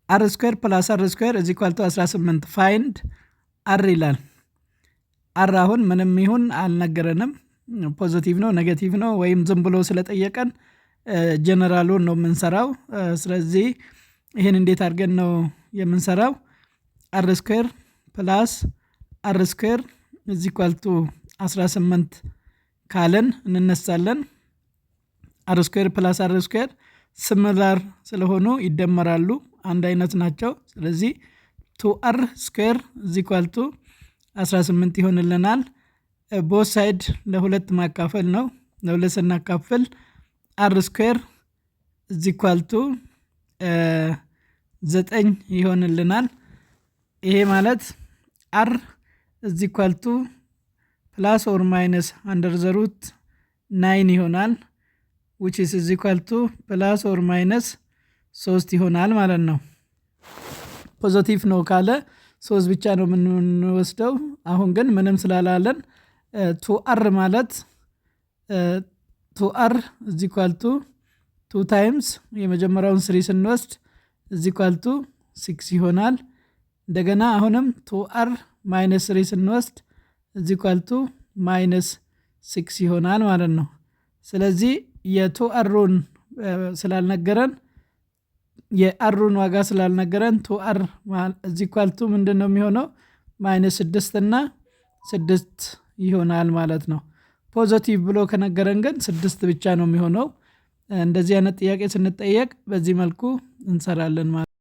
አር ስኩዌር ፕላስ አር ስኩዌር ኢዝ ኢኳል ቱ 18 ፋይንድ አር ይላል። አር አሁን ምንም ይሁን አልነገረንም። ፖዚቲቭ ነው ኔጌቲቭ ነው ወይም ዝም ብሎ ስለጠየቀን ጀነራሉን ነው የምንሰራው። ስለዚህ ይህን እንዴት አድርገን ነው የምንሰራው? አር ስኩዌር ፕላስ አር ስኩዌር ኢዝ ኢኳል ቱ 18 ካለን እንነሳለን። አር ስኩዌር ፕላስ አር ስኩዌር ሲሚላር ስለሆኑ ይደመራሉ፣ አንድ አይነት ናቸው። ስለዚህ 2r ስኩዌር ኢዝ ኢኳል ቱ 18 ይሆንልናል። ቦት ሳይድ ለሁለት ማካፈል ነው። ለሁለት ስናካፍል አር ስኩዌር ኢዝ ኢኳል ቱ 9 ይሆንልናል። ይሄ ማለት አር ኢዝ ኢኳል ቱ ፕላስ ኦር ማይነስ አንደር ዘ ሩት 9 ይሆናል which is equal to ፕላስ ኦር ማይነስ 3 ይሆናል ማለት ነው። ፖዚቲቭ ነው ካለ 3 ብቻ ነው የምንወስደው። አሁን ግን ምንም ስላላለን 2r ማለት 2r is equal to 2 times የመጀመሪያውን 3 ስንወስድ is equal to 6 ይሆናል። እንደገና አሁንም 2r minus 3 ስንወስድ is equal to minus 6 ይሆናል ማለት ነው። ስለዚህ የ2rን ስላልነገረን የአሩን ዋጋ ስላልነገረን 2r is equal to ምንድነው የሚሆነው? ማይነስ 6 እና 6 ይሆናል ማለት ነው። ፖዚቲቭ ብሎ ከነገረን ግን 6 ብቻ ነው የሚሆነው። እንደዚህ አይነት ጥያቄ ስንጠየቅ በዚህ መልኩ እንሰራለን ማለት ነው።